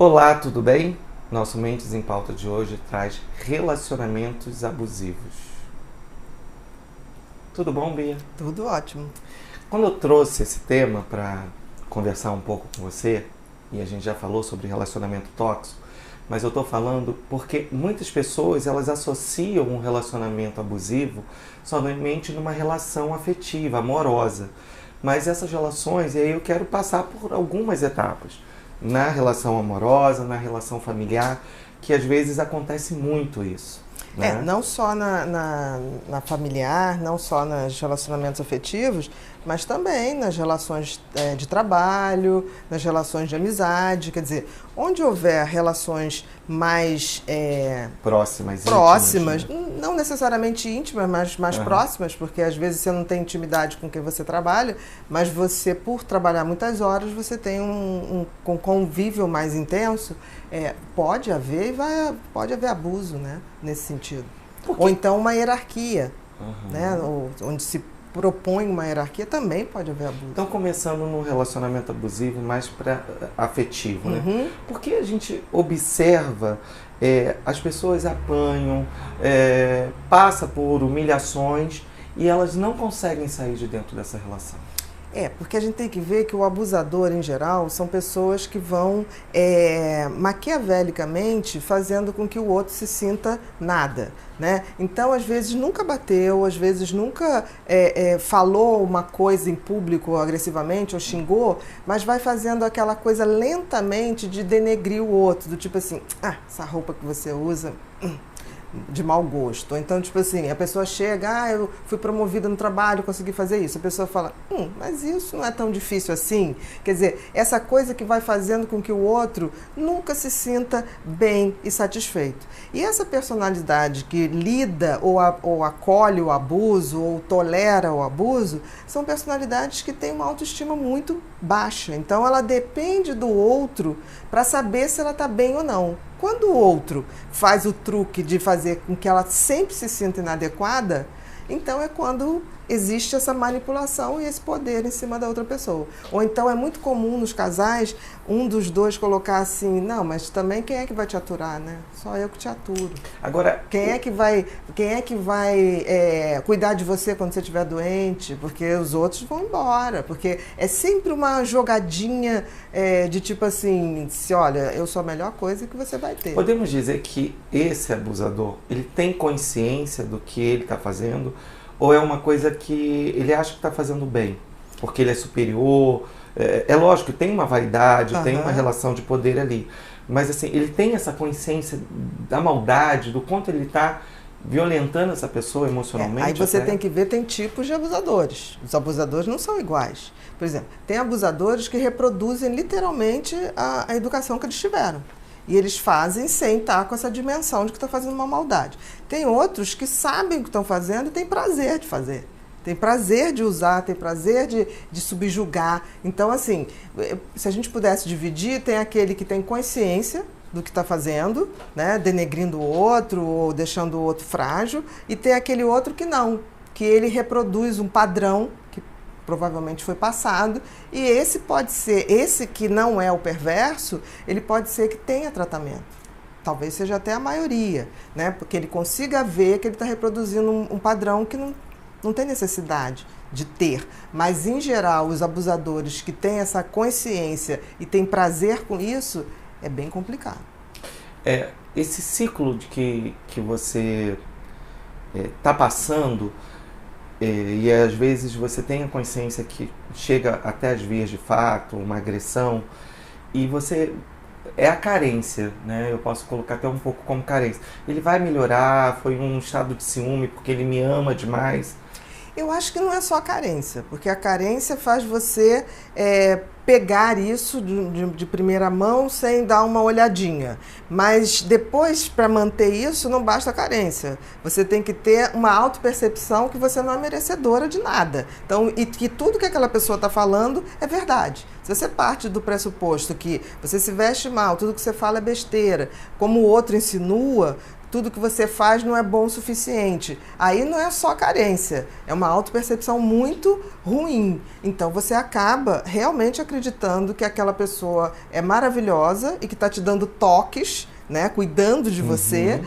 Olá, tudo bem? Nosso Mentes em Pauta de hoje traz relacionamentos abusivos. Tudo bom, Bia? Tudo ótimo. Quando eu trouxe esse tema para conversar um pouco com você, e a gente já falou sobre relacionamento tóxico, mas eu estou falando porque muitas pessoas elas associam um relacionamento abusivo somente numa relação afetiva, amorosa. Mas essas relações, e aí eu quero passar por algumas etapas. Na relação amorosa, na relação familiar, que às vezes acontece muito isso. Né? Não só na familiar, não só nos relacionamentos afetivos, mas também nas relações de trabalho, nas relações de amizade. Quer dizer, onde houver relações mais próximas, próximas, íntimas, né? Não necessariamente íntimas, mas mais próximas, porque às vezes você não tem intimidade com quem você trabalha, mas você, por trabalhar muitas horas, você tem um convívio mais intenso. Pode haver pode haver abuso, né, nesse sentido. Ou então uma hierarquia, né, onde se propõe uma hierarquia, também pode haver abuso. Então, começando num relacionamento abusivo mais afetivo, né? Porque a gente observa, as pessoas apanham, passa por humilhações e elas não conseguem sair de dentro dessa relação. Porque a gente tem que ver que o abusador, em geral, são pessoas que vão maquiavelicamente fazendo com que o outro se sinta nada, né? Então, às vezes, nunca bateu, às vezes, nunca falou uma coisa em público agressivamente ou xingou, mas vai fazendo aquela coisa lentamente de denegrir o outro, do tipo assim, essa roupa que você usa... de mau gosto. Ou então, tipo assim, a pessoa chega, eu fui promovida no trabalho, consegui fazer isso. A pessoa fala, mas isso não é tão difícil assim. Quer dizer, essa coisa que vai fazendo com que o outro nunca se sinta bem e satisfeito. E essa personalidade que lida ou acolhe o abuso ou tolera o abuso, são personalidades que têm uma autoestima muito baixa. Então, ela depende do outro para saber se ela está bem ou não. Quando o outro faz o truque de fazer com que ela sempre se sinta inadequada, então é quando existe essa manipulação e esse poder em cima da outra pessoa. Ou então é muito comum nos casais, um dos dois colocar assim, não, mas também quem é que vai te aturar, né? Só eu que te aturo. Agora, quem é que vai cuidar de você quando você estiver doente? Porque os outros vão embora. Porque é sempre uma jogadinha de tipo assim, olha, eu sou a melhor coisa que você vai ter. Podemos dizer que esse abusador, ele tem consciência do que ele está fazendo? Ou é uma coisa que ele acha que está fazendo bem? Porque ele é superior? É lógico, tem uma vaidade, tem uma relação de poder ali. Mas assim, ele tem essa consciência da maldade, do quanto ele está violentando essa pessoa emocionalmente? Aí você tem que ver, tem tipos de abusadores. Os abusadores não são iguais. Por exemplo, tem abusadores que reproduzem literalmente a educação que eles tiveram. E eles fazem sem estar com essa dimensão de que estão fazendo uma maldade. Tem outros que sabem o que estão fazendo e têm prazer de fazer. Tem prazer de usar, tem prazer de subjugar. Então, assim, se a gente pudesse dividir, tem aquele que tem consciência do que está fazendo, né, denegrindo o outro ou deixando o outro frágil, e tem aquele outro que não, que ele reproduz um padrão que provavelmente foi passado, e esse pode ser, esse que não é o perverso, ele pode ser que tenha tratamento. Talvez seja até a maioria, né, porque ele consiga ver que ele está reproduzindo um padrão que não tem necessidade de ter. Mas, em geral, os abusadores que têm essa consciência e têm prazer com isso, é bem complicado. Esse ciclo de que você está passando, e às vezes você tem a consciência que chega até as vias de fato, uma agressão, e você... é a carência, né? Eu posso colocar até um pouco como carência. Ele vai melhorar, foi um estado de ciúme porque ele me ama demais. Eu acho que não é só a carência, porque a carência faz você pegar isso de primeira mão sem dar uma olhadinha. Mas depois, para manter isso, não basta a carência. Você tem que ter uma autopercepção que você não é merecedora de nada. Então, e que tudo que aquela pessoa está falando é verdade. Se você parte do pressuposto que você se veste mal, tudo que você fala é besteira, como o outro insinua, tudo que você faz não é bom o suficiente. Aí não é só carência, é uma autopercepção muito ruim. Então você acaba realmente acreditando que aquela pessoa é maravilhosa e que está te dando toques, né, cuidando de você,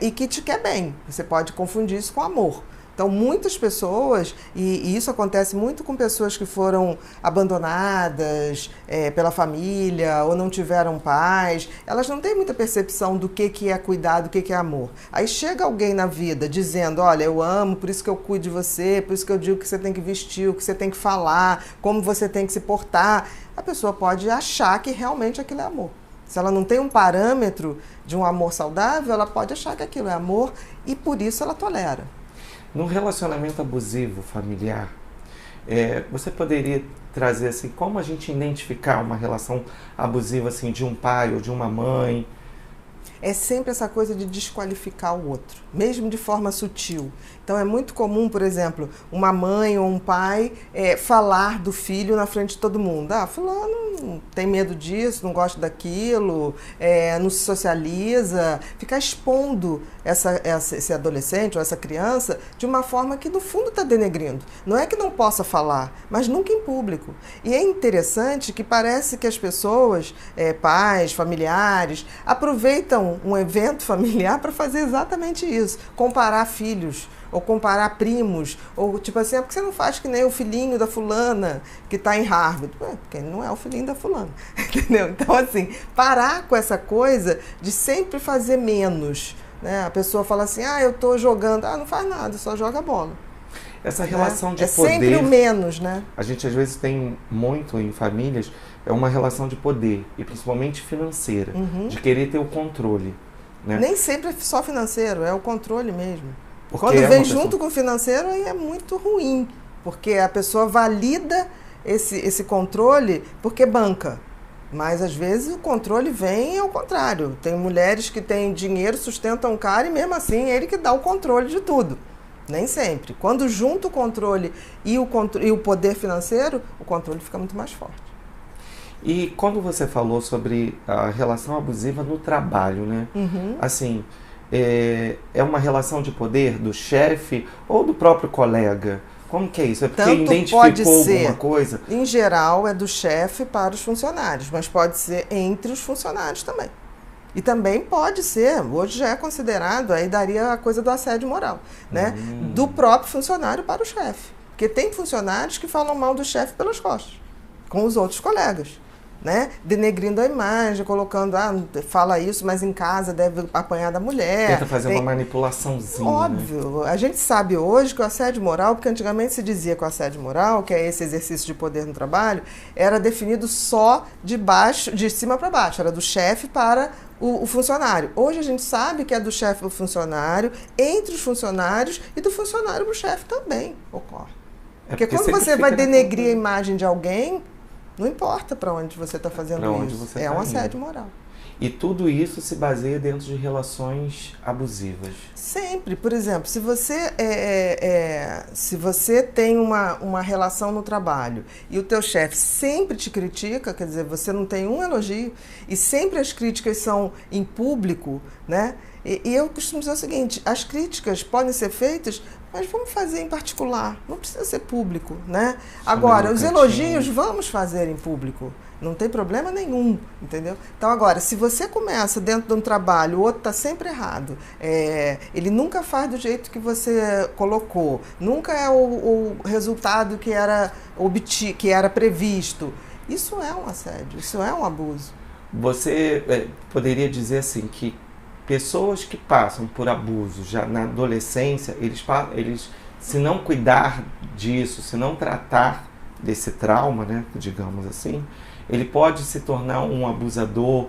e que te quer bem. Você pode confundir isso com amor. Então, muitas pessoas, e isso acontece muito com pessoas que foram abandonadas pela família ou não tiveram pais, elas não têm muita percepção do que é cuidar, do que é amor. Aí chega alguém na vida dizendo, olha, eu amo, por isso que eu cuido de você, por isso que eu digo que você tem que vestir, o que você tem que falar, como você tem que se portar. A pessoa pode achar que realmente aquilo é amor. Se ela não tem um parâmetro de um amor saudável, ela pode achar que aquilo é amor e por isso ela tolera. No relacionamento abusivo familiar, você poderia trazer assim, como a gente identificar uma relação abusiva assim, de um pai ou de uma mãe? É sempre essa coisa de desqualificar o outro, mesmo de forma sutil. Então é muito comum, por exemplo, uma mãe ou um pai falar do filho na frente de todo mundo. Ah, fulano tem medo disso, não gosta daquilo, não se socializa. Ficar expondo esse adolescente ou essa criança de uma forma que no fundo está denegrindo. Não é que não possa falar, mas nunca em público. E é interessante que parece que as pessoas, pais, familiares, aproveitam um evento familiar para fazer exatamente isso, comparar filhos, ou comparar primos, ou tipo assim, porque você não faz que nem o filhinho da fulana que está em Harvard? Porque ele não é o filhinho da fulana, entendeu? Então assim, parar com essa coisa de sempre fazer menos, né? A pessoa fala assim, eu estou jogando, não faz nada, só joga bola. Essa relação de poder... É sempre o menos, né? A gente às vezes tem muito em famílias, é uma relação de poder, e principalmente financeira, de querer ter o controle. Né? Nem sempre é só financeiro, é o controle mesmo. Porque quando vem junto com o financeiro, aí é muito ruim, porque a pessoa valida esse controle porque banca. Mas às vezes o controle vem ao contrário. Tem mulheres que têm dinheiro, sustentam o cara e mesmo assim ele que dá o controle de tudo. Nem sempre. Quando junta o controle e o poder financeiro, o controle fica muito mais forte. E quando você falou sobre a relação abusiva no trabalho, né? Assim, é uma relação de poder do chefe ou do próprio colega? Como que é isso? É porque Tanto identificou pode alguma ser, coisa? Em geral, é do chefe para os funcionários, mas pode ser entre os funcionários também. E também pode ser, hoje já é considerado, aí daria a coisa do assédio moral, né? Do próprio funcionário para o chefe. Porque tem funcionários que falam mal do chefe pelas costas, com os outros colegas, né? Denegrindo a imagem, colocando, fala isso, mas em casa deve apanhar da mulher. Tenta fazer uma manipulaçãozinha. Óbvio. Né? A gente sabe hoje que o assédio moral, porque antigamente se dizia que o assédio moral, que é esse exercício de poder no trabalho, era definido só de cima para baixo, era do chefe para o funcionário. Hoje a gente sabe que é do chefe para o funcionário, entre os funcionários e do funcionário para o chefe também ocorre. Porque quando você vai denegrir a imagem de alguém, não importa para onde você está fazendo isso. É um assédio moral. E tudo isso se baseia dentro de relações abusivas. Sempre. Por exemplo, se você tem uma relação no trabalho e o teu chefe sempre te critica, quer dizer, você não tem um elogio e sempre as críticas são em público, né? E eu costumo dizer o seguinte, as críticas podem ser feitas, mas vamos fazer em particular, não precisa ser público, né? Agora, os elogios vamos fazer em público, não tem problema nenhum, entendeu? Então, agora, se você começa dentro de um trabalho, o outro está sempre errado, ele nunca faz do jeito que você colocou, nunca é o resultado que era previsto, isso é um assédio, isso é um abuso. Você poderia dizer assim que pessoas que passam por abuso já na adolescência, eles se não cuidar disso, se não tratar desse trauma, né, digamos assim, ele pode se tornar um abusador,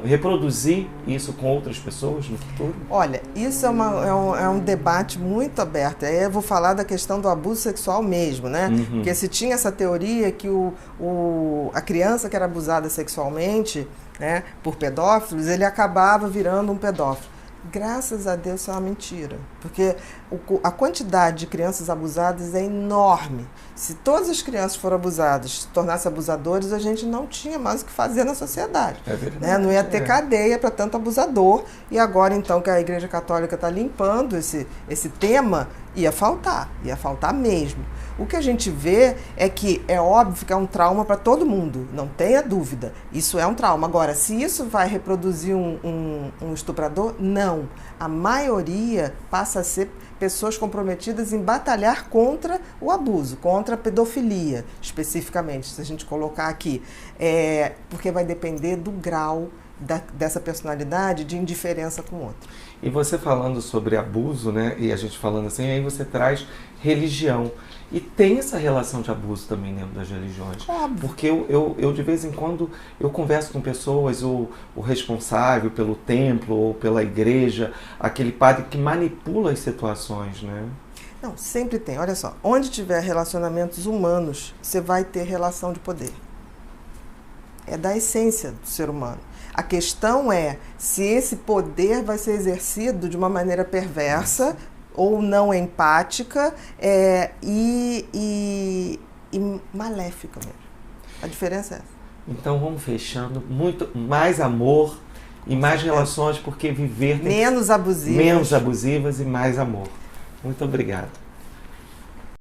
reproduzir isso com outras pessoas no futuro? Olha, isso é um debate muito aberto. Aí eu vou falar da questão do abuso sexual mesmo, né? Porque se tinha essa teoria que a criança que era abusada sexualmente, né, por pedófilos, ele acabava virando um pedófilo. Graças a Deus isso é uma mentira, porque a quantidade de crianças abusadas é enorme. Se todas as crianças foram abusadas, se tornassem abusadores, a gente não tinha mais o que fazer na sociedade. É verdade, né? Não ia ter cadeia para tanto abusador, e agora então que a Igreja Católica está limpando esse tema, ia faltar mesmo. O que a gente vê é que é óbvio que é um trauma para todo mundo, não tenha dúvida, isso é um trauma. Agora, se isso vai reproduzir um estuprador, não. A maioria passa a ser pessoas comprometidas em batalhar contra o abuso, contra a pedofilia, especificamente, se a gente colocar aqui. Porque vai depender do grau dessa personalidade de indiferença com o outro. E você falando sobre abuso, né, e a gente falando assim, aí você traz religião. E tem essa relação de abuso também dentro das religiões. Óbvio. Porque eu de vez em quando, eu converso com pessoas, o responsável pelo templo ou pela igreja, aquele padre que manipula as situações, né? Não, sempre tem. Olha só, onde tiver relacionamentos humanos, você vai ter relação de poder. É da essência do ser humano. A questão é se esse poder vai ser exercido de uma maneira perversa ou não empática e maléfica mesmo. A diferença é essa. Então vamos fechando. Muito mais amor e mais relações, porque viver tem menos abusivas. Menos abusivas e mais amor. Muito obrigado.